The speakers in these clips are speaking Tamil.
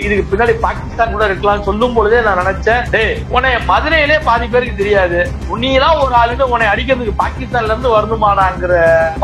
இதுக்கு பின்னாடி பாகிஸ்தான் கூட இருக்கலாம் சொல்லும் பொழுதே நான் நினைச்சேன், உன்னை மதுரையிலே பாதி பேருக்கு தெரியாது, நீலாம் ஒரு ஆளுன்னு உன்னை அடிக்கிறதுக்கு பாகிஸ்தான்ல இருந்து வரணுமாடாங்கிற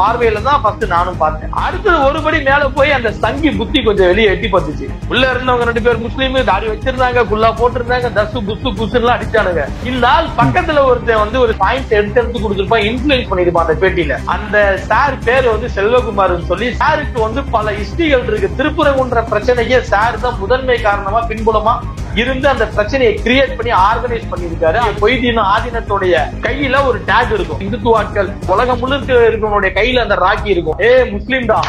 பார்வையில தான் ஃபர்ஸ்ட் நானும் பார்த்தேன். அடுத்தது ஒருபடி மேல போய் அந்த சங்கி புத்தி கொஞ்சம் வெளியே எட்டி பார்த்துச்சு. உள்ள இருந்தவங்க 2 பேர் முஸ்லீம், தாடி வச்சிருந்தாங்க, குல்லா போட்டிருந்தாங்க, தசு புசு புசுலாம் அடிச்சானுங்க. இந்த ஆள் பக்கத்துல ஒருத்தன் வந்து ஒரு பாயிண்ட் எடுத்து கொடுத்துருப்பான், இன்ஃபுளுன்ஸ் பண்ணிருப்பான் அந்த பேட்டியில. அந்த சார் பேர் வந்து செல்வகுமார் சொல்லி, சாருக்கு வந்து பல ஹிஸ்டரிகள் இருக்கு. திருப்புரங்குன்ற பிரச்சனைக்கு சார் தான் முதன்மை காரணமா பின்புலமா இருந்து அந்த பிரச்சனையை கிரியேட் பண்ணி ஆர்கனைஸ் பண்ணிருக்காரு. பொய்தீன ஆதீனத்துடைய கையில ஒரு டேக் இருக்கும், இந்துத்துவாக்கள் உலகம் முழுக்க இருக்கவனுடைய கையில அந்த ராக்கி இருக்கும், முஸ்லீம் தான்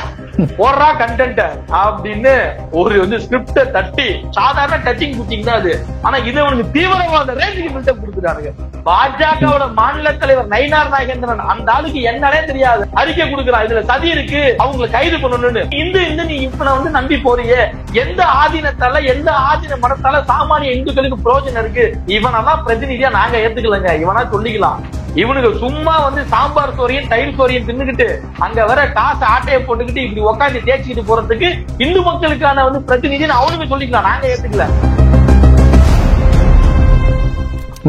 போடுறா கண்டென்ட் அப்படின்னு ஒரு வந்து ஸ்கிரிப்ட தட்டி, சாதாரண டச்சிங் புச்சிங் தான் அது, ஆனா இது அவனுக்கு தீவிரவாத ரேஞ்சுக்கு பில்டப் கொடுத்துட்டானுங்க. பாஜகவோட மாநில தலைவர் நயினார் நாகேந்திரன் அந்த ஆளுக்கு என்னன்னே தெரியாது, அறிக்கை கொடுக்குறான், இதுல சதி இருக்கு, அவங்களை கைது பண்ணணும்னு. இந்த நீ இப்ப வந்து நம்பி போறியே, எந்த ஆதீனத்தால எந்த ஆதீன மனத்தால சாமானிய இந்துக்களுக்கு பிரயோஜனம் இருக்கு? இவனெல்லாம் பிரதிநிதியா நாங்க ஏத்துக்கலங்க, இவனா சொல்லிக்கலாம். இவனுக்கு சும்மா வந்து சாம்பார் சோரியும் தயிர் சோரியும் தின்னுக்கிட்டு அங்க வர காசு ஆட்டையை போட்டுக்கிட்டு இப்படி உட்காந்து தேய்ச்சிக்கிட்டு போறதுக்கு இந்து மக்களுக்கான வந்து பிரதிநிதின்னு அவனுக்கு சொல்லிக்கலாம், நாங்க ஏத்துக்கல.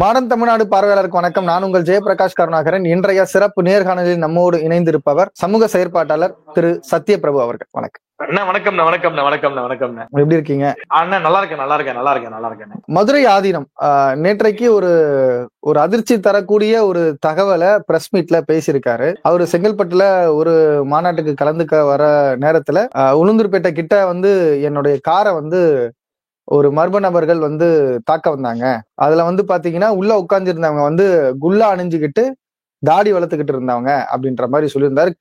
மாடர்ன் தமிழ்நாடு பார்வையாளருக்கு வணக்கம். நான் உங்கள் ஜெயபிரகாஷ் கருணாகரன். இன்றைய சிறப்பு நேர்காணலில் நம்மோடு இணைந்திருப்பவர் சமூக செயற்பாட்டாளர் திரு சத்யபிரபு அவர்கள். வணக்கம். வணக்கம். எப்படி இருக்கீங்க? அண்ணா நல்லா இருக்கேன். மதுரை ஆதீனம் நேற்றைக்கு ஒரு அதிர்ச்சி தரக்கூடிய ஒரு தகவலை பிரஸ் மீட்ல பேசியிருக்காரு. அவரு செங்கல்பட்டுல ஒரு மாநாட்டுக்கு கலந்துக்க வர நேரத்துல உளுந்தூர்பேட்டை கிட்ட வந்து என்னுடைய காரை வந்து ஒரு மர்ம நபர்கள் வந்து தாக்க வந்தாங்க. அதுல வந்து பாத்தீங்கன்னா உள்ள உட்கார்ந்து இருந்தவங்க வந்து குல்லா அணிஞ்சுக்கிட்டு தாடி வளர்த்துக்கிட்டு இருந்தவங்க அப்படின்ற மாதிரி சொல்லியிருந்தாரு.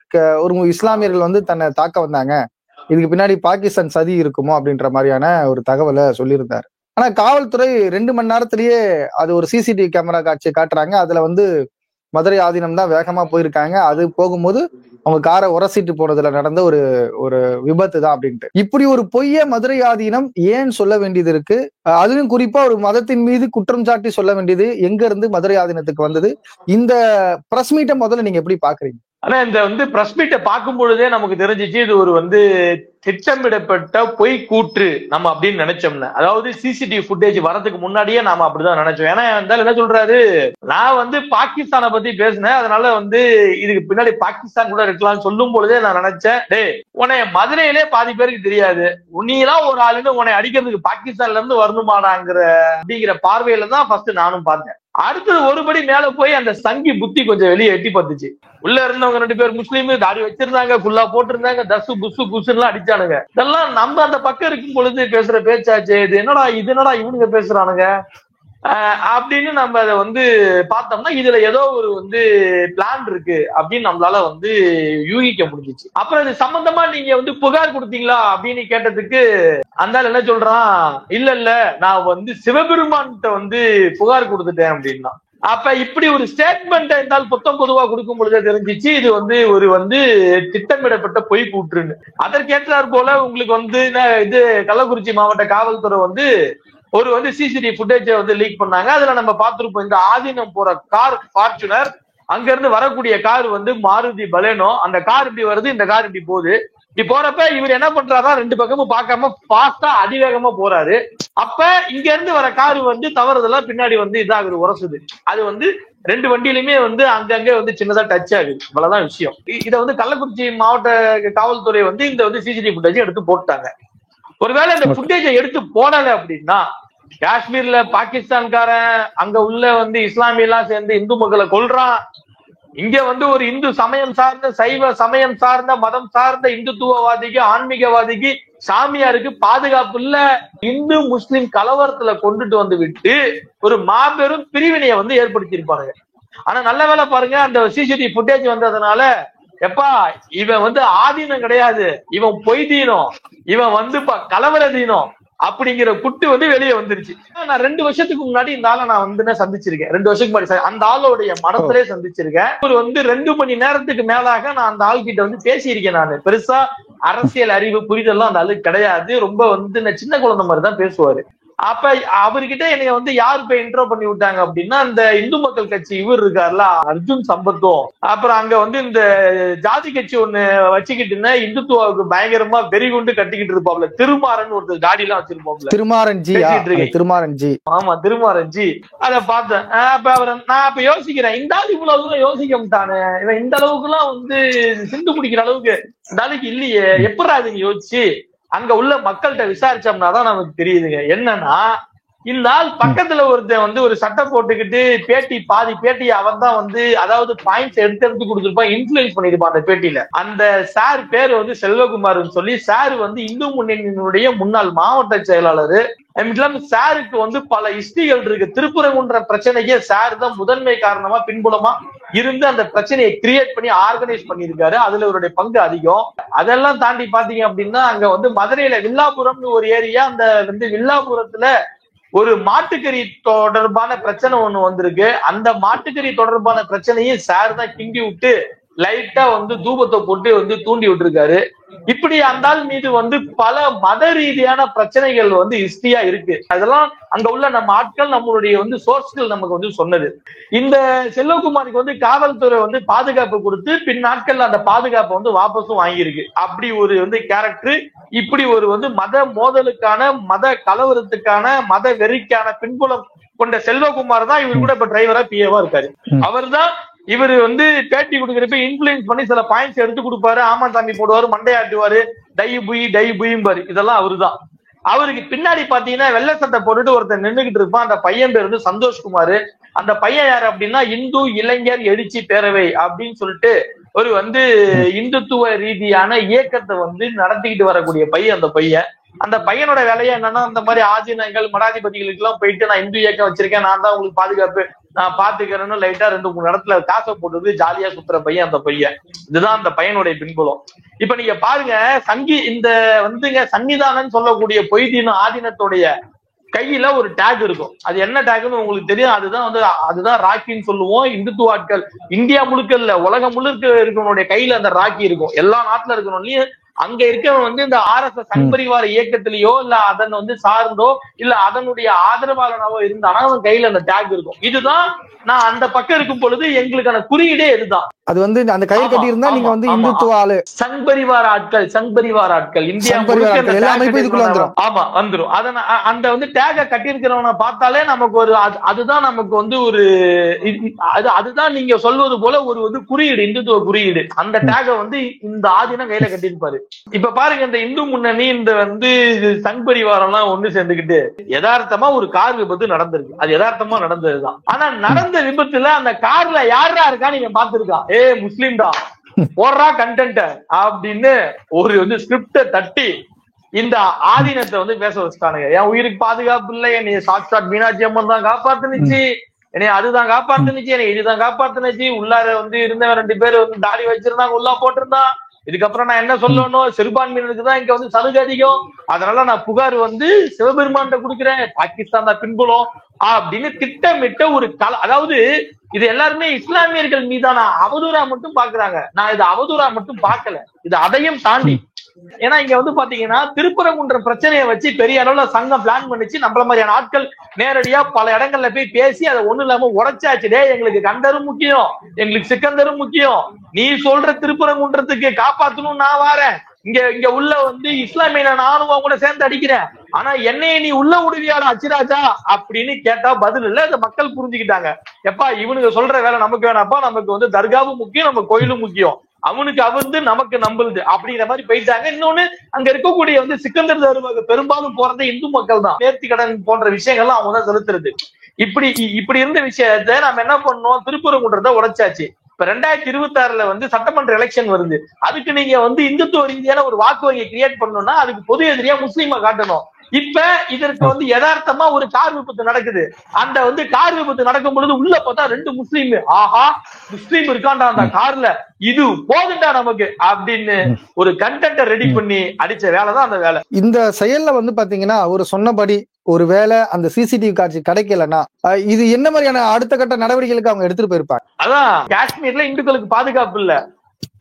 ஒரு இஸ்லாமியர்கள் வந்து தன்னை தாக்க வந்தாங்க, இதுக்கு பின்னாடி பாகிஸ்தான் சதி இருக்குமோ அப்படின்ற மாதிரியான ஒரு தகவலை சொல்லியிருந்தாரு. ஆனா காவல்துறை 2 மணி நேரத்திலேயே அது ஒரு சிசிடிவி கேமரா காட்சியை காட்டுறாங்க. அதுல வந்து மதுரை ஆதீனம் தான் வேகமா போயிருக்காங்க, அது போகும்போது அவங்க காரை உரசிட்டு போனதுல நடந்த ஒரு விபத்து தான் அப்படின்ட்டு. இப்படி ஒரு பொய்ய மதுரை ஆதீனம் ஏன் சொல்ல வேண்டியது இருக்கு? அதுவும் குறிப்பா ஒரு மதத்தின் மீது குற்றம் சாட்டி சொல்ல வேண்டியது எங்க இருந்து மதுரை ஆதீனத்துக்கு வந்தது? இந்த பிரஸ் மீட்டை முதல்ல நீங்க எப்படி பாக்குறீங்க? ஆனா இந்த வந்து பிரஸ் மீட்டை பார்க்கும் பொழுதே நமக்கு தெரிஞ்சிச்சு இது ஒரு வந்து திட்டமிடப்பட்ட பொய் கூற்று நம்ம அப்படின்னு நினைச்சோம்னா. அதாவது சிசிடிவி ஃபுட்டேஜ் வரதுக்கு முன்னாடியே நாம அப்படிதான் நினைச்சோம். ஏன்னா என்ன சொல்றாரு, நான் வந்து பாகிஸ்தானை பத்தி பேசினேன், அதனால வந்து இதுக்கு பின்னாடி பாகிஸ்தான் கூட இருக்கலாம் சொல்லும் பொழுதே நான் நினைச்சேன், உன்னை மதுரையிலே பாதி பேருக்கு தெரியாது, நீலாம் ஒரு ஆளுன்னு உன்னை அடிக்கிறதுக்கு பாகிஸ்தான்ல இருந்து வரணுமாடாங்கிற அப்படிங்கிற பார்வையில தான் ஃபர்ஸ்ட் நானும் பார்த்தேன். அடுத்தது ஒருபடி மேல போய் அந்த சங்கி புத்தி கொஞ்சம் வெளியே எட்டி பார்த்துச்சு. உள்ள இருந்தவங்க 2 பேர் முஸ்லீம், தாடி வச்சிருந்தாங்க, குல்லா போட்டிருந்தாங்க, தசு புசு புசுலாம் அடிச்சானுங்க. இதெல்லாம் நம்ம அந்த பக்கம் இருக்கும் பொழுது பேசுற பேச்சாச்சு, இது என்னடா இவனுங்க பேசுறானுங்க அப்படின்னு நம்ம அதை வந்து பார்த்தோம்னா இதுல ஏதோ ஒரு வந்து பிளான் இருக்கு அப்படின்னு நம்மளால வந்து யூகிக்க முடிஞ்சிச்சு. அப்புறம் இது சம்பந்தமா நீங்க வந்து புகார் கொடுத்தீங்களா அப்படின்னு கேட்டதுக்கு அந்த என்ன சொல்றான், இல்ல நான் வந்து சிவபெருமான்கிட்ட வந்து புகார் கொடுத்துட்டேன் அப்படின்னா. அப்ப இப்படி ஒரு ஸ்டேட்மெண்ட் இருந்தால் பொதுவா கொடுக்கும் பொழுதே தெரிஞ்சிச்சு இது வந்து ஒரு வந்து திட்டமிடப்பட்ட பொய் கூற்றுன்னு. அதற்கேற்றார் போல உங்களுக்கு வந்து இது கள்ளக்குறிச்சி மாவட்ட காவல்துறை வந்து ஒரு வந்து சிசிடிவி ஃபுட்டேஜ் வந்து லீக் பண்ணாங்க. அதுல நம்ம பார்த்திருப்போம், இந்த ஆதீனம் போற கார் ஃபார்ச்சுனர், அங்க இருந்து வரக்கூடிய கார் வந்து மாருதி பலேனோ, அந்த கார் இப்படி வருது, இந்த கார் இப்படி போகுது. இப்படி போறப்ப இவர் என்ன பண்றாரா, 2 பக்கமும் பார்க்காம ஃபாஸ்டா அதிவேகமா போறாரு. அப்ப இங்க இருந்து வர காரு வந்து தவறுதெல்லாம் பின்னாடி வந்து இதாகுது, உரசுது. அது வந்து 2 வண்டியிலுமே வந்து அங்கங்க வந்து சின்னதா டச் ஆகுது. இவ்வளவுதான் விஷயம். இதை வந்து கள்ளக்குறிச்சி மாவட்ட காவல்துறை வந்து இந்த வந்து சிசிடிவி ஃபுட்டேஜ் எடுத்து போட்டாங்க. ஒருவேளை இந்த ஃபுட்டேஜை எடுத்து போடல அப்படின்னா, காஷ்மீர்ல பாகிஸ்தான்காரன் அங்க உள்ள வந்து இஸ்லாமிய எல்லாம் சேர்ந்து இந்து மக்களை கொல்றான், இங்க வந்து ஒரு இந்து சமயம் சார்ந்த சைவ சமயம் சார்ந்த மதம் சார்ந்த இந்துத்துவவாதிக்கு ஆன்மீகவாதிக்கு சாமியாருக்கு பாதுகாப்பு இல்ல, இந்து முஸ்லிம் கலவரத்துல கொண்டுட்டு வந்து விட்டு ஒரு மாபெரும் பிரிவினையை வந்து ஏற்படுத்தியிருப்பாங்க. ஆனா நல்ல வேலை பாருங்க, அந்த சிசிடிவி ஃபுட்டேஜ் வந்ததுனால எப்பா இவன் வந்து ஆதீனம் கிடையாது, இவன் பொய்தீனம், இவன் வந்து கலவர தீனம் அப்படிங்கிற குட்டு வந்து வெளியே வந்துருச்சு. நான் 2 வருஷத்துக்கு முன்னாடி இந்த ஆளை நான் வந்து சந்திச்சிருக்கேன். 2 வருஷத்துக்கு முன்னாடி அந்த ஆளோடைய மனத்திலே சந்திச்சிருக்கேன். ஒரு வந்து 2 மணி நேரத்துக்கு மேலாக நான் அந்த ஆள் கிட்ட வந்து பேசியிருக்கேன். நான் பெருசா அரசியல் அறிவு புரிதெல்லாம் அந்த ஆளுக்கு கிடையாது, ரொம்ப வந்து சின்ன குழந்தை மாதிரி தான் பேசுவாரு. அப்ப அவர்கிட்ட என்னைய வந்து யாரு போய் இன்ட்ரோ பண்ணி விட்டாங்க அப்படின்னா, இந்த இந்து மக்கள் கட்சி இவர் இருக்காருல அர்ஜுன் சம்பத்தும், அப்புறம் அங்க வந்து இந்த ஜாதி கட்சி ஒண்ணு வச்சுக்கிட்டு இந்துத்துவாவுக்கு பயங்கரமா வெறி கொண்டு கட்டிக்கிட்டு இருப்பாப்ல திருமாறன் ஒருத்தர் காடி எல்லாம் வச்சிருப்பாப்ல. திருமாறன் ஜி. ஆமா திருமாறன் ஜி. அத பார்த்தேன். நான் அப்ப யோசிக்கிறேன், இந்த ஆள் இவ்வளவு தூரம் யோசிக்க மாட்டானு, இவன் இந்த அளவுக்கு எல்லாம் வந்து சிந்து பிடிக்கிற அளவுக்கு இந்த ஆளுக்கு இல்லையே, எப்படா இதுங்க யோசிச்சு அங்க உள்ள மக்கள்கிட்ட விசாரிச்சோம்னாதான் நமக்கு தெரியுதுங்க. என்னன்னா, இந்த ஆள் பக்கத்துல ஒருத்தன் வந்து ஒரு சட்டை போட்டுக்கிட்டு பாதி பேட்டி அவன் தான் வந்து, அதாவது பாயிண்ட்ஸ் எடுத்து கொடுத்துருப்பான், இன்ஃபுளுன்ஸ் பண்ணிருப்பான் அந்த பேட்டியில. அந்த சார் பேரு வந்து செல்வகுமார்னு சொல்லி, சார் வந்து இந்து முன்னணியினுடைய முன்னாள் மாவட்ட செயலாளர். சாருக்கு வந்து பல ஹிஸ்டரிகள் இருக்கு. திருப்பரங்குன்ற பிரச்சனைக்கு சார் தான் முதன்மை காரணமா பின்புலமா இருந்து அந்த பிரச்சனையை கிரியேட் பண்ணி ஆர்கனைஸ் பண்ணிருக்காரு. அதுல அவருடைய பங்கு அதிகம். அதெல்லாம் தாண்டி பாத்தீங்க அப்படின்னா, அங்க வந்து மதுரையில வில்லாபுரம்னு ஒரு ஏரியா, அந்த வந்து வில்லாபுரத்துல ஒரு மாட்டுக்கறி தொடர்பான பிரச்சனை ஒண்ணு வந்திருக்கு. அந்த மாட்டுக்கறி தொடர்பான பிரச்சனையை சார் தான் கிண்டி விட்டு லைட்டா வந்து தூபத்தை போட்டு வந்து தூண்டி விட்டுருக்காரு. இப்படி அந்த ஆள் மீது வந்து பல மத ரீதியான பிரச்சனைகள் வந்து ஹிஸ்டரியா இருக்கு. அதெல்லாம் அங்க உள்ள நம்ம ஆட்கள், நம்மளுடைய வந்து சோர்ஸ்கள் நமக்கு வந்து சொன்னது. இந்த செல்வகுமாருக்கு வந்து காவல்துறை வந்து பாதுகாப்பு கொடுத்து பின் நாட்கள்ல அந்த பாதுகாப்பை வந்து வாபஸும் வாங்கியிருக்கு. அப்படி ஒரு வந்து கேரக்டர், இப்படி ஒரு வந்து மத மோதலுக்கான, மத கலவரத்துக்கான, மத வெறிக்கான பின்புலம் கொண்ட செல்வகுமார் தான் இவர் கூட இப்ப டிரைவரா பிஏவா இருக்காரு. அவர் தான் இவர் வந்து பேட்டி கொடுக்குறப்ப இன்ஃபுளுன்ஸ் பண்ணி சில பாயிண்ட்ஸ் எடுத்து கொடுப்பாரு, ஆமா சாமி போடுவாரு, மண்டையாட்டுவாரு, டை புயிம்பாரு. இதெல்லாம் அவருதான். அவருக்கு பின்னாடி பாத்தீங்கன்னா வெள்ளை சட்டை போட்டுட்டு ஒருத்தர் நின்றுகிட்டு இருப்பான். அந்த பையன் பேர் வந்து சந்தோஷ்குமார். அந்த பையன் யாரு அப்படின்னா, இந்து இளைஞர் எழுச்சி பேரவை அப்படின்னு சொல்லிட்டு ஒரு வந்து இந்துத்துவ ரீதியான இயக்கத்தை வந்து நடத்திக்கிட்டு வரக்கூடிய பையன் அந்த பையன். அந்த பையனோட வேலையா என்னன்னா, அந்த மாதிரி ஆதீனங்கள் மடாதிபதிகளுக்கு எல்லாம் போயிட்டு நான் இந்து இயக்கம் வச்சிருக்கேன், நான் தான் உங்களுக்கு பாதுகாப்பு, நான் பாத்துக்கிறேன்னு லைட்டா 2-3 இடத்துல காசை போட்டு ஜாலியா சுத்துற பையன் அந்த பையன். இதுதான் அந்த பையனுடைய பின்புலம். இப்ப நீங்க பாருங்க, இந்த வந்துங்க சன்னிதானம் சொல்லக்கூடிய பொய்தீன ஆதீனத்துடைய கையில ஒரு டேக் இருக்கும். அது என்ன டேக்னு உங்களுக்கு தெரியும். அதுதான் ராக்கின்னு சொல்லுவோம். இந்துத்துவ ஆட்கள் இந்தியா முழுக்க இல்ல, உலகம் முழுக்க இருக்கவனுடைய கையில அந்த ராக்கி இருக்கும். எல்லா நாட்டுல இருக்கணும். அங்க இருக்கவன் வந்து இந்த RSS சங்பரிவார இயக்கத்திலேயோ இல்ல அதன் வந்து சார்ந்தோ இல்ல அதனுடைய ஆதரவாளனாவோ இருந்தானா அவன் கையில அந்த டேக் இருக்கும். இதுதான் நான் அந்த பக்கம் இருக்கும் பொழுது எங்களுக்கான குறியீடே இதுதான். அது வந்து அந்த கயிறு கட்டி இருந்தா நீங்க வந்து இந்துத்துவ ஆளு, சங்பரிவார ஆட்கள் இந்தியா ஆமா வந்துரும். அந்த வந்து டேக கட்டி இருக்கிறவனை பார்த்தாலே நமக்கு ஒரு அதுதான் நமக்கு வந்து ஒரு அதுதான் நீங்க சொல்வது போல ஒரு வந்து குறியீடு, இந்துத்துவ குறியீடு. அந்த டேக வந்து இந்த ஆதீனம் கையில கட்டியிருப்பாரு. இப்ப பாருங்க, இந்த இந்து முன்னணி இந்த வந்து சங்பரிவாரம் எல்லாம் ஒண்ணு சேர்ந்துக்கிட்டு யதார்த்தமா ஒரு கார் விபத்து நடந்திருக்கு. அது யதார்த்தமா நடந்ததுதான். ஆனா நடந்த விபத்துல அந்த கார்ல யாரா இருக்கா நீங்க பாத்துருக்கா, முஸ்லீம் தான் போடுறா கண்டென்ட் அப்படின்னு ஒரு வந்து ஸ்கிரிப்ட தட்டி இந்த ஆதீனத்தை வந்து பேச வச்சுட்டானுங்க. என் உயிருக்கு பாதுகாப்பு இல்லை, என்னைய சாட்சாத் மீனாட்சி அம்மன் தான் காப்பாத்துனுச்சு, என்னைய அதுதான் காப்பாத்துனுச்சு, என்னை இதுதான் காப்பாத்துனுச்சு, உள்ளார வந்து இருந்தவன் 2 பேர் வந்து தாடி வச்சிருந்தாங்க, உள்ளா போட்டிருந்தான். இதுக்கப்புறம் நான் என்ன சொல்லணும், சிறுபான்மையினருக்கு தான் இங்க வந்து சலுகை அதிகம், அதனால நான் புகார் வந்து சிவபெருமான்கிட்ட கொடுக்குறேன், பாகிஸ்தான் தான் பின்புலம் அப்படின்னு திட்டமிட்ட ஒரு அதாவது இது எல்லாருமே இஸ்லாமியர்கள் மீதான அவதூறா மட்டும் பாக்குறாங்க. நான் இது அவதூறா மட்டும் பார்க்கல, இது அதையும் தாண்டி. ஏன்னா இங்க வந்து பாத்தீங்கன்னா திருப்பரங்குன்ற பிரச்சனையை வச்சு பெரிய அளவுல சங்கம் பிளான் பண்ணிச்சு. நம்மள மாதிரியான ஆட்கள் நேரடியா பல இடங்கள்ல போய் பேசி அதை ஒண்ணு இல்லாம உடைச்சாச்சு. எங்களுக்கு கண்டரும் முக்கியம், எங்களுக்கு சிக்கந்தரும் முக்கியம், நீ சொல்ற திருப்பரங்குன்றத்துக்கு காப்பாத்தணும், நான் வாரேன், இங்க உள்ள வந்து இஸ்லாமிய நானும் கூட சேர்ந்து அடிக்கிறேன், ஆனா என்னைய நீ உள்ள விடுவியாடா அச்சிராஜா அப்படின்னு கேட்டா பதில் இல்ல. அந்த மக்கள் புரிஞ்சுக்கிட்டாங்க, எப்பா இவனுக்கு சொல்ற வேலை நமக்கு வேணாப்பா, நமக்கு வந்து தர்காவும் முக்கியம், நம்ம கோயிலும் முக்கியம், அவனுக்கு அவந்து நமக்கு நம்புது அப்படிங்கிற மாதிரி போயிட்டாங்க. இன்னொன்னு, அங்க இருக்கக்கூடிய வந்து சிக்கந்தர் தர்காவுக்கு பெரும்பாலும் போறது இந்து மக்கள் தான். நேர்த்தி கடன் போன்ற விஷயங்கள்லாம் அவங்க தான் செலுத்துறது. இப்படி இருந்த விஷயத்த நம்ம என்ன பண்ணோம், திருப்பரங்குன்றதை உடைச்சாச்சு. இப்ப 2026 வந்து சட்டமன்ற எலெக்ஷன் வருது. அதுக்கு நீங்க வந்து இந்துத்துவ ரீதியான ஒரு வாக்கு வங்கியை கிரியேட் பண்ணணும்னா அதுக்கு பொது எதிரியா முஸ்லீமை காட்டணும். இப்ப இதற்கு வந்து யதார்த்தமா ஒரு கார் விபத்து நடக்குது. அந்த வந்து கார் விபத்து நடக்கும் பொழுது உள்ள பார்த்தா 2 முஸ்லீம், ஆஹா முஸ்லீம் இருக்காண்டா அந்த கார்ல, இது போதுண்டா நமக்கு அப்படின்னு ஒரு கண்டென்ட் ரெடி பண்ணி அடிச்ச வேலைதான் அந்த வேலை. இந்த செயல்ல வந்து பாத்தீங்கன்னா ஒரு சொன்னபடி ஒருவேளை அந்த சிசிடிவி காட்சி கிடைக்கலன்னா இது என்ன மாதிரியான அடுத்த கட்ட நடவடிக்கைகளுக்கு அவங்க எடுத்துட்டு போயிருப்பாங்க? அதான், காஷ்மீர்ல இந்துக்களுக்கு பாதுகாப்பு இல்ல,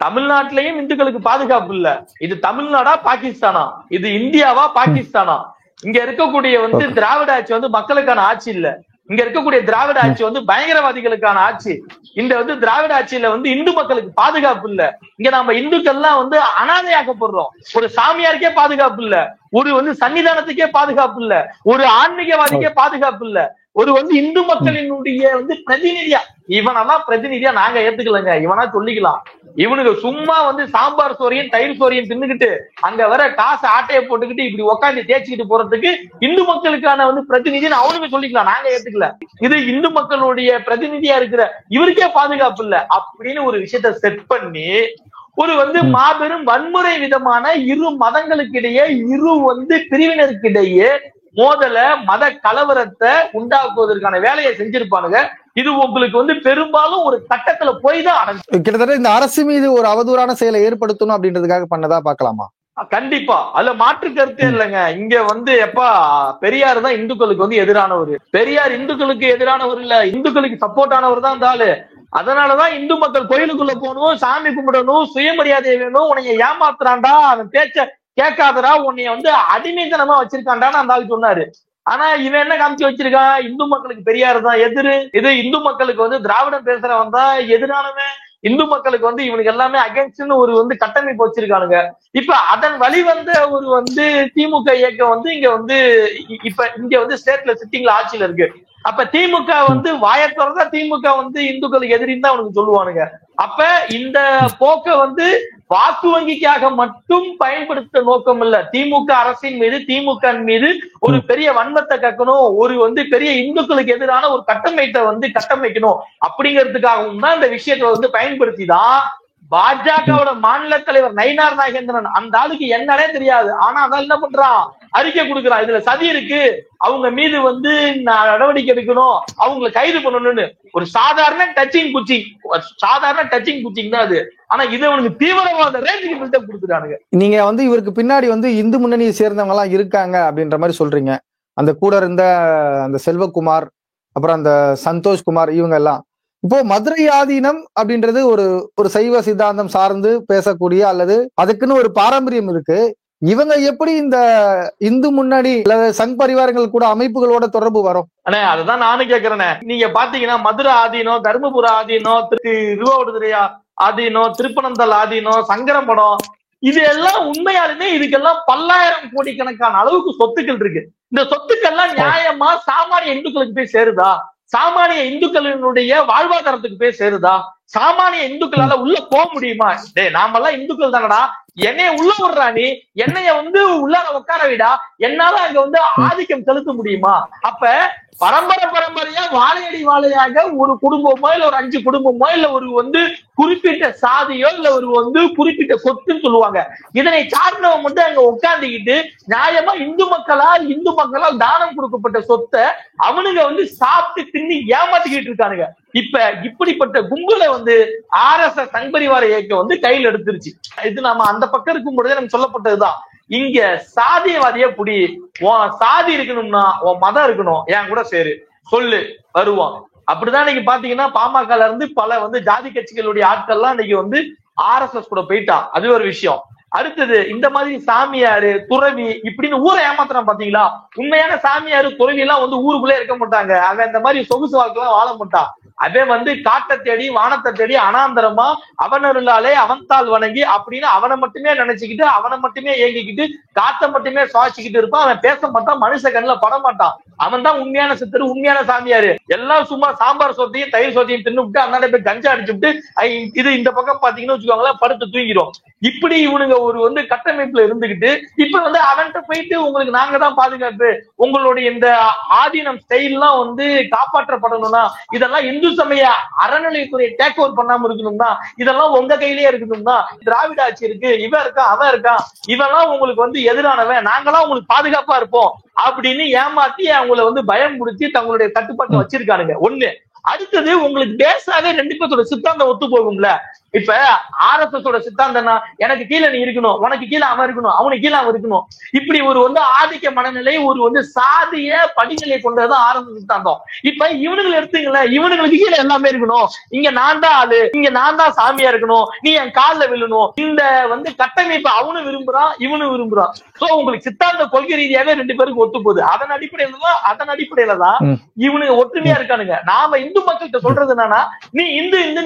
தமிழ்நாட்டிலையும் இந்துக்களுக்கு பாதுகாப்பு இல்ல. இது தமிழ்நாடா பாகிஸ்தானா, இது இந்தியாவா பாகிஸ்தானா, இங்க இருக்கக்கூடிய வந்து திராவிட ஆட்சி வந்து மக்களுக்கான ஆட்சி இல்ல. இங்க இருக்கக்கூடிய திராவிட ஆட்சி வந்து பயங்கரவாதிகளுக்கான ஆட்சி. இந்த வந்து திராவிட ஆட்சியில வந்து இந்து மக்களுக்கு பாதுகாப்பு இல்ல. இங்க நம்ம இந்துக்கள்லாம் வந்து அனாதையாக்கப்படுறோம். ஒரு சாமியாருக்கே பாதுகாப்பு இல்ல, ஒரு வந்து சன்னிதானத்துக்கே பாதுகாப்பு இல்ல, ஒரு ஆன்மீகவாதிக்கே பாதுகாப்பு இல்ல, ஒரு வந்து இந்து மக்களினுடைய வந்து பிரதிநிதியா இவனெல்லாம் பிரதிநிதியா நாங்க ஏத்துக்கலங்க. இவனா சொல்லிக்கலாம். இவனுக்கு சும்மா வந்து சாம்பார் சோறையும் தயிர் சோறையும் தின்னுக்கிட்டு அங்க வர காசு ஆட்டையை போட்டுக்கிட்டு இப்படி உட்காந்து தேய்ச்சிக்கிட்டு போறதுக்கு இந்து மக்களுக்கான வந்து பிரதிநிதின்னு அவனுக்கு சொல்லிக்கலாம். நாங்க ஏத்துக்கல. இது இந்து மக்களுடைய பிரதிநிதியா இருக்கிற இவருக்கே பாதுகாப்பு இல்ல அப்படின்னு ஒரு விஷயத்த செட் பண்ணி ஒரு வந்து மாபெரும் வன்முறை விதமான இரு மதங்களுக்கு இடையே, இரு வந்து பிரிவினருக்கிடையே மோதல, மத கலவரத்தை உண்டாக்குவதற்கான வேலையை செஞ்சிருப்பானுங்க. இது உங்களுக்கு வந்து பெரும்பாலும் ஒரு கட்டத்துல போய் தான் அடைஞ்சு. கிட்டத்தட்ட இந்த அரசு மீது ஒரு அவதூறான செயலை ஏற்படுத்தணும் அப்படின்றதுக்காக பண்ணதா பாக்கலாமா? கண்டிப்பா. அதுல மாற்று கருத்தே இல்லைங்க. இங்க வந்து எப்பா பெரியார் தான் இந்துக்களுக்கு வந்து எதிரானவர். பெரியார் இந்துக்களுக்கு எதிரானவர் இல்ல, இந்துக்களுக்கு சப்போர்ட் ஆனவர் தான் தாளு. அதனாலதான் இந்து மக்கள் கோயிலுக்குள்ள போகணும், சாமி கும்பிடணும், சுயமரியாதை வேணும், உன்னைய ஏமாத்துறான்டா, அவன் பேச்ச கேட்காதரா, உன்னைய வந்து அடிமைத்தனமா வச்சிருக்கான்டான்னு அந்த ஆள் சொன்னாரு. ஆனா இவன் என்ன காமிச்சு வச்சிருக்கான்? இந்து மக்களுக்கு பெரியார் தான் எதிரு, இது இந்து மக்களுக்கு வந்து திராவிடம் பேசுறவன் தான் எதிரானவன், இந்து மக்களுக்கு வந்து இவனுக்கு எல்லாமே அகேன்ஸ்ட்னு ஒரு வந்து கட்டமைப்பு வச்சிருக்கானுங்க. இப்ப அதன் வழி வந்த ஒரு வந்து திமுக இயக்கம் வந்து இங்க வந்து இப்ப இங்க வந்து ஸ்டேட்ல சிட்டிங்ல ஆட்சியில இருக்கு. அப்ப திமுக வந்து வாயத்தோறதா திமுக வந்து இந்துக்களுக்கு எதிரின்னு தான் அவனுக்கு சொல்லுவானுங்க. அப்ப இந்த போக்க வந்து வாக்கு வங்கிக்காக மட்டும் பயன்படுத்த நோக்கம் இல்ல. திமுக அரசின் மீது, திமுக மீது ஒரு பெரிய வன்மத்தை கக்கணும், ஒரு வந்து பெரிய இந்துக்களுக்கு எதிரான ஒரு கட்டமைப்பை வந்து கட்டமைக்கணும் அப்படிங்கிறதுக்காகவும் தான் இந்த விஷயத்தை வந்து பயன்படுத்தி தான் பாஜகவோட மாநில தலைவர் நயினார் நாகேந்திரன், அந்த ஆளுக்கு என்னன்னே தெரியாது, ஆனா அதான் என்ன பண்றான், அறிக்கை கொடுக்குறான், இதுல சதி இருக்கு, அவங்க மீது வந்து நடவடிக்கை எடுக்கணும், அவங்களை கைது பண்ணணும்னு. ஒரு சாதாரண டச்சிங் குச்சிங் தான் அது. ஆனா இது அவனுக்கு தீவிரவாத ரேஞ்சுக்கு பில்டப் கொடுத்துட்டானுங்க. நீங்க வந்து இவருக்கு பின்னாடி வந்து இந்து முன்னணியை சேர்ந்தவங்க எல்லாம் இருக்காங்க அப்படின்ற மாதிரி சொல்றீங்க. அந்த கூட இருந்த அந்த செல்வகுமார், அப்புறம் அந்த சந்தோஷ்குமார், இவங்க எல்லாம் இப்போ மதுரை ஆதீனம் அப்படின்றது ஒரு சைவ சித்தாந்தம் சார்ந்து பேசக்கூடிய அல்லது அதுக்குன்னு ஒரு பாரம்பரியம் இருக்கு. இவங்க எப்படி இந்த இந்து முன்னணி அல்லது சங் பரிவாரங்கள் கூட அமைப்புகளோட தொடர்பு வரும்? அண்ணே அதுதான் நானும் கேக்குறேனே. நீங்க பாத்தீங்கன்னா மதுரை ஆதீனம், தர்மபுர ஆதீனம், திருவாவடுதுறை ஆதீனம், திருப்பனந்தல் ஆதீனம், சங்கரம்படம், இது எல்லாம் உண்மையாலுமே இதுக்கெல்லாம் பல்லாயிரம் கோடிக்கணக்கான அளவுக்கு சொத்துக்கள் இருக்கு. இந்த சொத்துக்கள்லாம் நியாயமா சாமானிய இந்துக்களுக்கு போய் சேருதா? சாமானிய இந்துக்களினுடைய வாழ்வாதாரத்துக்கு போய் சேருதா? சாமானிய இந்துக்களால உள்ள போக முடியுமா? நாமெல்லாம் இந்துக்கள் தானடா, என்னைய உள்ள விடுறா, நீ என்னைய வந்து உள்ளார உட்கார விடா, என்னால அங்க வந்து ஆதிக்கம் செலுத்த முடியுமா? அப்ப பரம்பரையா வாழையடி வாழையாக ஒரு குடும்பமோ இல்ல ஒரு 5 குடும்பமோ இல்ல ஒரு வந்து குறிப்பிட்ட சாதியோ இல்ல ஒரு வந்து குறிப்பிட்ட சொத்துன்னு சொல்லுவாங்க, இதனை சார்ந்தவன் மட்டும் அங்க உட்கார்ந்துக்கிட்டு நியாயமா இந்து மக்களால் தானம் கொடுக்கப்பட்ட சொத்தை அவனுங்க வந்து சாப்பிட்டு தின்னு ஏமாத்திக்கிட்டு இருக்கானுங்க. இப்ப இப்படிப்பட்ட கும்பலை வந்து RSS சங் பரிவார இயக்கம் வந்து கையில் எடுத்துருச்சு. இது நாம அந்த பக்கம் இருக்கும் பொழுதே நமக்கு சொல்லப்பட்டதுதான். இங்க சாதியவாதிய புடி, உன் சாதி இருக்கணும்னா உன் மதம் இருக்கணும், என் கூட சேரு, சொல்லு, வருவான். அப்படிதான் இன்னைக்கு பாத்தீங்கன்னா பாமகல இருந்து பல வந்து ஜாதி கட்சிகளுடைய ஆட்கள்லாம் இன்னைக்கு வந்து RSS கூட போயிட்டான். அது ஒரு விஷயம். அடுத்தது இந்த மாதிரி சாமியாரு, துறவி இப்படின்னு ஊரை ஏமாத்துறான் பாத்தீங்களா? உண்மையான சாமியாரு, துறவி எல்லாம் வந்து ஊருக்குள்ளே இருக்க மாட்டாங்க. அவன் இந்த மாதிரி சொகுசு வாழ்க்கைலாம் வாழ மாட்டான். அவன் வந்து காட்டை தேடி வானத்தை தேடி அனாந்தரமா அவனருளாலே அவன்தாள் வணங்கி அப்படின்னு அவனை மட்டுமே நினைச்சுக்கிட்டு அவனை மட்டுமே ஏங்கிக்கிட்டு காத்தை மட்டுமே சுவாசிக்கிட்டு இருப்பான். அவன் பேச மாட்டான், மனுஷ கண்ணுல பட மாட்டான். அவன் தான் உண்மையான சித்தர், உண்மையான சாமியாரு. எல்லாம் சும்மா சாம்பார் சொத்தையும் தயிர் சொத்தையும் தின்னுவிட்டு அண்ணாட போய் கஞ்சா அடிச்சுட்டு இது இந்த பக்கம் பாத்தீங்கன்னு வச்சுக்கோங்களேன் படுத்து தூங்கிடும். இப்படி இவனுங்க ஒரு வந்து கட்டமைப்புல இருந்துகிட்டு இப்ப வந்து அவன்கிட்ட போயிட்டு உங்களுக்கு நாங்க தான் பாதுகாப்பு, உங்களுடைய இந்த ஆதீனம் ஸ்டைல்லாம் வந்து காப்பாற்றப்படணும்னா, இதெல்லாம் இந்து சமய அறநிலையத்துறை டேக் ஓவர் பண்ணாம இருக்கணும்னா, இதெல்லாம் உங்க கையிலேயே இருக்கணும்னா, திராவிட ஆட்சி இருக்கு, இவன் இருக்கான் அவன் இருக்கான், இவெல்லாம் உங்களுக்கு வந்து எதிரானவன், நாங்களாம் உங்களுக்கு பாதுகாப்பா இருப்போம் அப்படின்னு ஏமாத்தி அவங்களை வந்து பயம் முடிச்சு தங்களுடைய கட்டுப்பாட்டை வச்சிருக்கானுங்க. ஒண்ணு. அடுத்தது உங்களுக்கு பேஸாவே ரெண்டு பேர்த்தோட சித்தாந்தம் ஒத்து போகும்ல. இப்ப RSS சித்தாந்தம்னா எனக்கு கீழே நீ இருக்கணும், உனக்கு கீழே அவன் இருக்கணும், அவனுக்கு கீழே அவன் இருக்கணும், இப்படி ஒரு ஆதிக்க மனநிலை, ஒரு சாதிய படிநிலை கொண்டதுதான் RSS சித்தாந்தம். இப்ப இவனுங்களை எடுத்துங்களேன், இவனுங்களுக்கு கீழே எல்லாமே இருக்கணும், இங்க நான் தான் ஆளு, இங்க நான் தான் சாமியா இருக்கணும், நீ என் காலில் விழணும், இந்த கட்டமைப்பு அவனும் விரும்புறான் இவனும் விரும்புறான். சோ உங்களுக்கு சித்தாந்த கொள்கை ரீதியாவே ரெண்டு பேருக்கு ஒத்து போகுது. அதன் அடிப்படையில தான் இவனுங்க ஒற்றுமையா இருக்கானுங்க. நாம இந்து மக்கள்கிட்ட சொல்றது என்னன்னா, நீ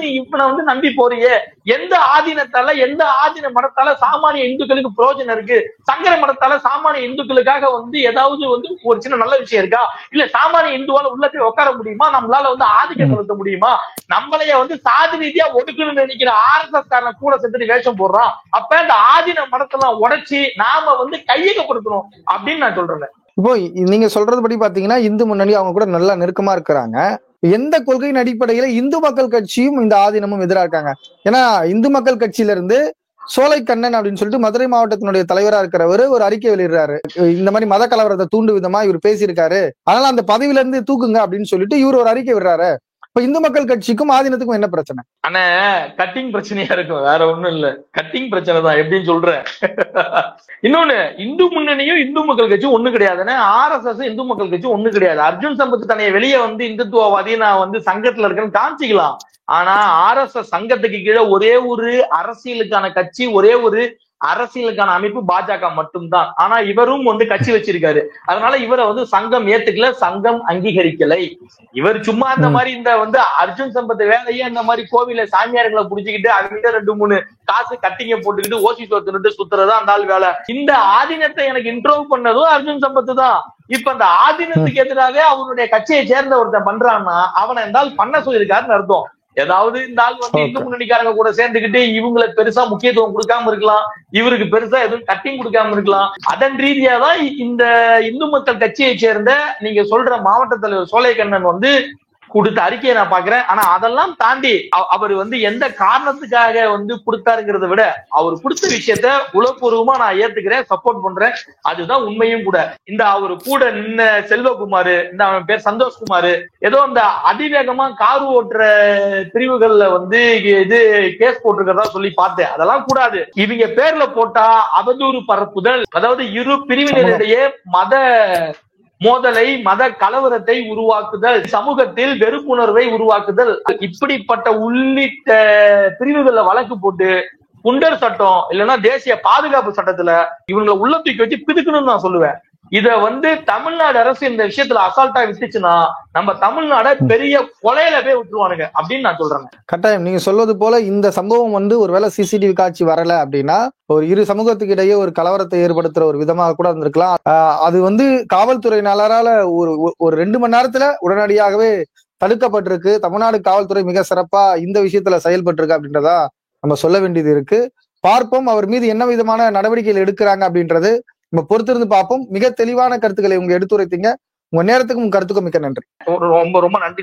நீ இப்ப நம்பி போறியே, எந்த ஆதீனத்தால எந்த ஆதீன மடத்தால சாமானிய இந்துக்களுக்கு பிரயோஜனம் இருக்கு? சங்கர மடத்தால சாமானிய இந்துக்களுக்காக ஏதாவது ஒரு சின்ன நல்ல விஷயம் இருக்கா? இல்ல சாமானிய இந்துவால உள்ள போய் உட்கார முடியுமா? நம்மளால ஆதிக்கம் செலுத்த முடியுமா? நம்மளைய சாதி ரீதியா ஒடுக்கணும்னு நினைக்கிற RSS காரன கூட சேர்த்து வேஷம் போடுறான். அப்ப இந்த ஆதீன மடத்தெல்லாம் உடைச்சி நாம கையகப்படுத்தணும் அப்படின்னு நான் சொல்றேன். இப்போ நீங்க சொல்றது படி பாத்தீங்கன்னா இந்து முன்னணி அவங்க கூட நல்லா நெருக்கமா இருக்கிறாங்க. எந்த கொள்கையின் அடிப்படையில இந்து மக்கள் கட்சியும் இந்த ஆதீனமும் எதிராக இருக்காங்க? ஏன்னா இந்து மக்கள் கட்சியில இருந்து சோலைக்கண்ணன் அப்படின்னு சொல்லிட்டு மதுரை மாவட்டத்தினுடைய தலைவரா இருக்கிறவர் ஒரு அறிக்கை வெளியிடுறாரு. இந்த மாதிரி மத கலவரத்தை தூண்டு விதமா இவர் பேசியிருக்காரு, அதனால அந்த பதவியில இருந்து தூக்குங்க அப்படின்னு சொல்லிட்டு இவர் ஒரு அறிக்கை விடுறாரு. இப்ப இந்து மக்கள் கட்சிக்கும் ஆதீனத்துக்கும் என்ன பிரச்சனை? ஆனா கட்டிங் பிரச்சனையா இருக்கும், வேற ஒண்ணும் இல்ல. கட்டிங் பிரச்சனை தான். எப்படின்னு சொல்றேன். இன்னொன்னு, இந்து முன்னணியும் இந்து மக்கள் கட்சி ஒண்ணு கிடையாதுன்னு, RSS இந்து மக்கள் கட்சி ஒண்ணு கிடையாது. அர்ஜுன் சம்பத் தன்னைய வெளியே இந்துத்துவவாதி நான் சங்கத்துல இருக்கேன்னு காமிச்சிக்கலாம். ஆனா RSS சங்கத்துக்கு கீழே ஒரே ஒரு அரசியலுக்கான கட்சி, ஒரே ஒரு அரசியலுக்கான அமைப்பு பாஜக மட்டும்தான். ஆனா இவரும் கட்சி வச்சிருக்காரு. அதனால இவரை சங்கம் ஏத்துக்கல, சங்கம் அங்கீகரிக்கலை. இவர் சும்மா இந்த மாதிரி அர்ஜுன் சம்பத் வேலையே இந்த மாதிரி கோவில சாமியார்களை புடிச்சுக்கிட்டு அவங்க 2-3 காசு கட்டிங்க போட்டுக்கிட்டு ஓசி தோத்துட்டு சுத்துறதா அந்த ஆள் வேலை. இந்த ஆதீனத்தை எனக்கு இன்ட்ரோவ் பண்ணதும் அர்ஜுன் சம்பத் தான். இப்ப அந்த ஆதீனத்துக்கு எதிராக அவருடைய கட்சியை சேர்ந்த ஒருத்தன் பண்றான்னா அவனை இந்த ஆள் பண்ண சொல்லியிருக்காருன்னு அர்த்தம். ஏதாவது இந்த ஆள் இந்து முன்னணிக்காரங்க கூட சேர்ந்துக்கிட்டு இவங்களை பெருசா முக்கியத்துவம் கொடுக்காம இருக்கலாம், இவருக்கு பெருசா எதுவும் கட்டிங் கொடுக்காம இருக்கலாம். அதன் ரீதியாதான் இந்த இந்து மக்கள் கட்சியை சேர்ந்த நீங்க சொல்ற மாவட்ட தலைவர் சோலைக்கண்ணன் கொடுத்த அறிக்கையை நான் பாக்குறேன். ஆனா அதெல்லாம் தாண்டி அவர் எந்த காரணத்துக்காக கொடுத்தாருங்கிறத விட அவர் கொடுத்த விஷயத்த உளப்பூர்வமா நான் ஏத்துக்கிறேன், சப்போர்ட் பண்றேன். அதுதான் உண்மையும் கூட. இந்த அவரு கூட நின்ன செல்வகுமாரு, இந்த அவன் பேர் சந்தோஷ்குமாரு, ஏதோ அந்த அதிவேகமா கார் ஓட்டுற பிரிவுகள்ல இது கேஸ் போட்டிருக்கிறதா சொல்லி பார்த்தேன். அதெல்லாம் கூடாது. இவங்க பேர்ல போட்டா அவதூறு பரப்புதல், அதாவது இரு பிரிவினரிடையே மத மோதலை, மத கலவரத்தை உருவாக்குதல், சமூகத்தில் வெறுப்புணர்வை உருவாக்குதல், இப்படிப்பட்ட உள்ளிட்ட பிரிவுகள்ல வழக்கு போட்டு குண்டர் சட்டம் இல்லைன்னா தேசிய பாதுகாப்பு சட்டத்துல இவங்களை உள்ள தூக்கி வச்சு பிதுக்கணும்னு நான் சொல்லுவேன். இத தமிழ்நாடு அரசு இந்த விஷயத்துல அசால்ட்டா விட்டுச்சுன்னா நம்ம தமிழ்நாட பெரிய கொலையில போய் விட்டுருவானுங்க அப்படின்னு நான் சொல்றேன். கட்டாயம் நீங்க சொல்வது போல இந்த சம்பவம் ஒருவேளை CCTV காட்சி வரல அப்படின்னா ஒரு இரு சமூகத்துக்கு இடையே ஒரு கலவரத்தை ஏற்படுத்துற ஒரு விதமாக கூட இருந்திருக்கலாம். அது காவல்துறையினரால ஒரு 2 மணி நேரத்துல உடனடியாகவே தடுக்கப்பட்டிருக்கு. தமிழ்நாடு காவல்துறை மிக சிறப்பா இந்த விஷயத்துல செயல்பட்டிருக்கு அப்படின்றதா நம்ம சொல்ல வேண்டியது இருக்கு. பார்ப்போம் அவர் மீது என்ன விதமான நடவடிக்கைகள் எடுக்கிறாங்க அப்படின்றது நம்ம பொறுத்திருந்து பார்ப்போம். மிக தெளிவான கருத்துக்களை உங்க எடுத்துரைத்தீங்க. உங்க நேரத்துக்கும் உங்க கருத்துக்கும் மிக்க நன்றி. ரொம்ப ரொம்ப நன்றி.